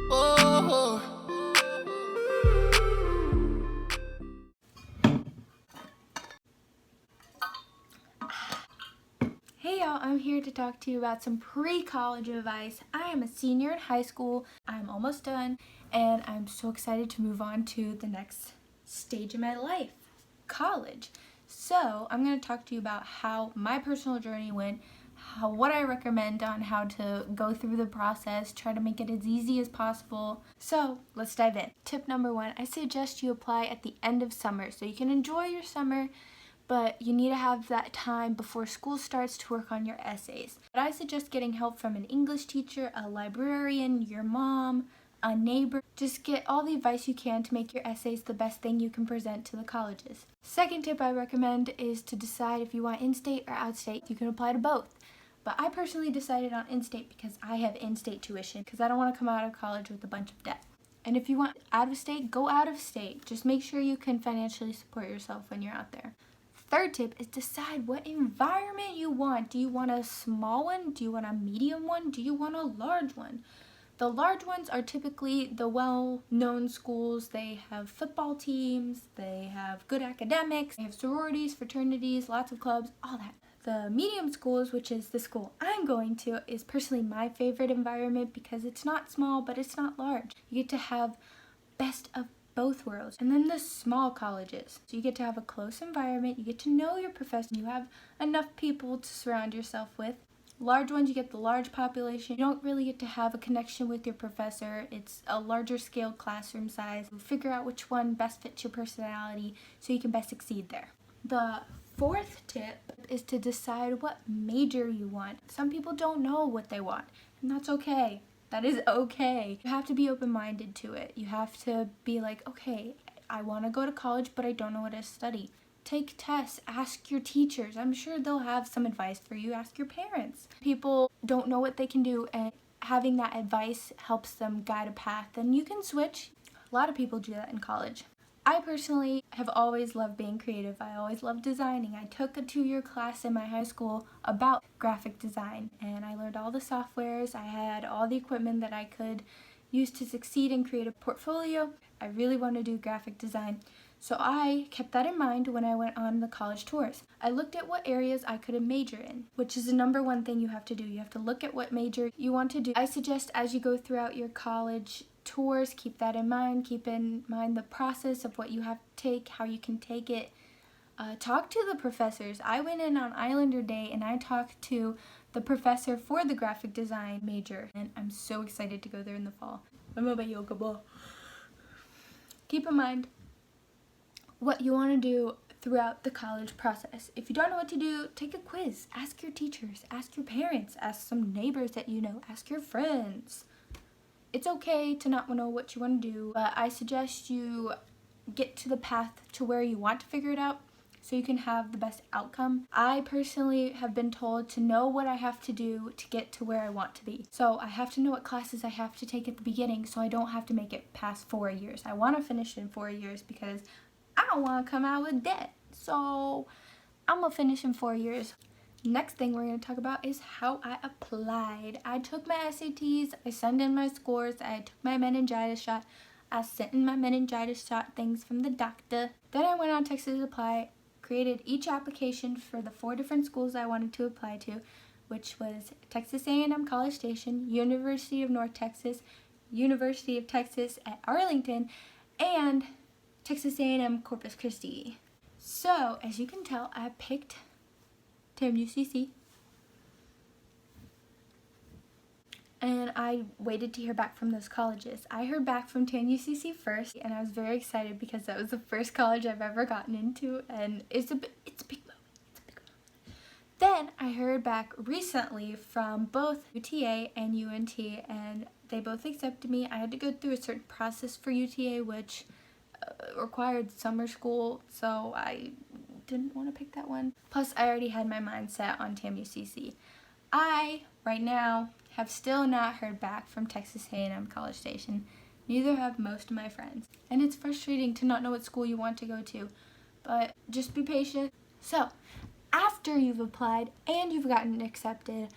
Oh. Hey y'all, I'm here to talk to you about some pre-college advice. I am a senior in high school, I'm almost done, and I'm so excited to move on to the next stage of my life, college. So I'm going to talk to you about how my personal journey went, what I recommend on how to go through the process, try to make it as easy as possible. So let's dive in. Tip number 1, I suggest you apply at the end of summer so you can enjoy your summer, but you need to have that time before school starts to work on your essays. But I suggest getting help from an English teacher, a librarian, your mom, a neighbor. Just get all the advice you can to make your essays the best thing you can present to the colleges. Second tip I recommend is to decide if you want in-state or out-state. You can apply to both. But I personally decided on in-state because I have in-state tuition because I don't want to come out of college with a bunch of debt. And if you want out of state, go out of state. Just make sure you can financially support yourself when you're out there. Third tip is decide what environment you want. Do you want a small one? Do you want a medium one? Do you want a large one? The large ones are typically the well-known schools. They have football teams, they have good academics, they have sororities, fraternities, lots of clubs, all that. The medium schools, which is the school I'm going to, is personally my favorite environment because it's not small, but it's not large. You get to have best of both worlds. And then the small colleges. So you get to have a close environment, you get to know your professor, you have enough people to surround yourself with. Large ones, you get the large population. You don't really get to have a connection with your professor. It's a larger scale classroom size. Figure out which one best fits your personality so you can best succeed there. The fourth tip is to decide what major you want. Some people don't know what they want, and that's okay. That is okay. You have to be open-minded to it. You have to be like, okay, I want to go to college, but I don't know what to study. Take tests, ask your teachers. I'm sure they'll have some advice for you. Ask your parents. People don't know what they can do, and having that advice helps them guide a path, and you can switch. A lot of people do that in college. I personally have always loved being creative. I always loved designing. I took a 2-year class in my high school about graphic design, and I learned all the softwares. I had all the equipment that I could use to succeed and create a portfolio. I really wanted to do graphic design, so I kept that in mind when I went on the college tours. I looked at what areas I could major in, which is the number one thing you have to do. You have to look at what major you want to do. I suggest as you go throughout your college tours, keep that in mind. Keep in mind the process of what you have to take, how you can take it. Talk to the professors. I went in on Islander Day and I talked to the professor for the graphic design major, and I'm so excited to go there in the fall. I'm about yoga ball. Keep in mind what you want to do throughout the college process. If you don't know what to do, take a quiz. Ask your teachers, ask your parents, ask some neighbors that you know, ask your friends. It's okay to not know what you want to do, but I suggest you get to the path to where you want to figure it out so you can have the best outcome. I personally have been told to know what I have to do to get to where I want to be. So I have to know what classes I have to take at the beginning so I don't have to make it past 4 years. I want to finish in 4 years because I don't want to come out with debt. So I'm going to finish in 4 years. Next thing we're going to talk about is how I applied. I took my SATs, I sent in my scores, I took my meningitis shot, I sent in my meningitis shot things from the doctor. Then I went on Texas Apply, created each application for the 4 different schools I wanted to apply to, which was Texas A&M College Station, University of North Texas, University of Texas at Arlington, and Texas A&M Corpus Christi. So, as you can tell, I picked tamu-cc, and I waited to hear back from those colleges. I heard back from tamu-cc first, and I was very excited because that was the first college I've ever gotten into, and it's a big moment. Then I heard back recently from both UTA and UNT, and they both accepted me. I had to go through a certain process for UTA, which required summer school, so I didn't want to pick that one. Plus, I already had my mind set on tamu-cc. I, right now, have still not heard back from Texas A&M College Station. Neither have most of my friends. And it's frustrating to not know what school you want to go to, but just be patient. So, after you've applied and you've gotten accepted,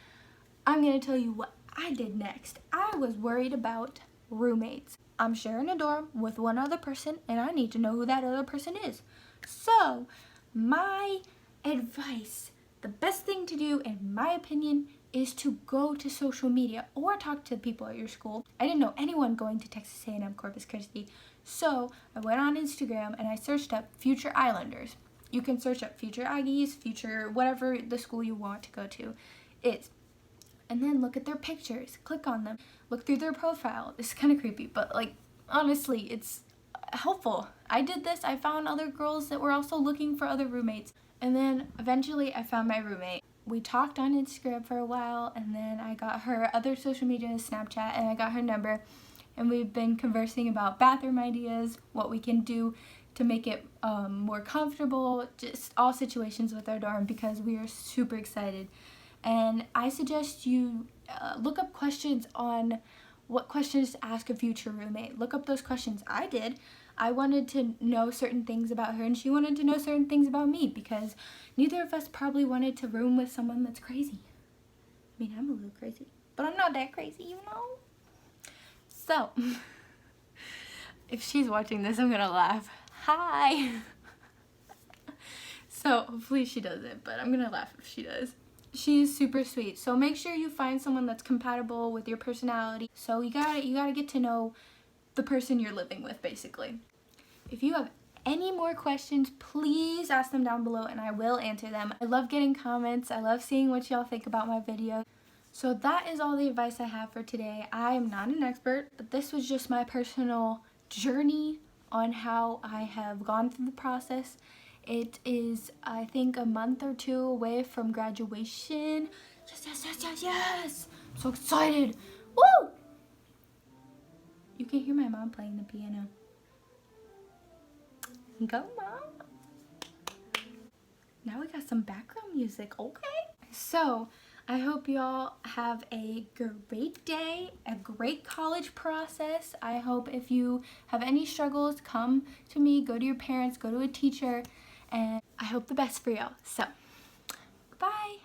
I'm going to tell you what I did next. I was worried about roommates. I'm sharing a dorm with one other person and I need to know who that other person is. So, my advice, the best thing to do in my opinion is to go to social media or talk to people at your school. I didn't know anyone going to Texas A&M Corpus Christi, so I went on Instagram and I searched up future Islanders. You can search up future Aggies, future whatever the school you want to go to is. And then look at their pictures, click on them, look through their profile. It's kind of creepy, but like honestly, it's helpful. I did this, I found other girls that were also looking for other roommates. And then eventually I found my roommate. We talked on Instagram for a while, and then I got her other social media, Snapchat, and I got her number. And we've been conversing about bathroom ideas, what we can do to make it more comfortable, just all situations with our dorm because we are super excited. And I suggest you look up questions on what questions to ask a future roommate. Look up those questions. I did. I wanted to know certain things about her and she wanted to know certain things about me because neither of us probably wanted to room with someone that's crazy. I mean, I'm a little crazy, but I'm not that crazy, you know? So, if she's watching this, I'm gonna laugh. Hi! So, hopefully she doesn't, but I'm gonna laugh if she does. She is super sweet, so make sure you find someone that's compatible with your personality. So you gotta get to know the person you're living with, basically. If you have any more questions, please ask them down below and I will answer them. I love getting comments. I love seeing what y'all think about my video. So that is all the advice I have for today. I am not an expert, but this was just my personal journey on how I have gone through the process. It is, I think, a month or two away from graduation. Yes, yes, yes, yes, yes! I'm so excited! Woo! You can hear my mom playing the piano. Go, Mom! Now we got some background music, okay? So, I hope y'all have a great day, a great college process. I hope if you have any struggles, come to me, go to your parents, go to a teacher, and I hope the best for y'all. So, bye!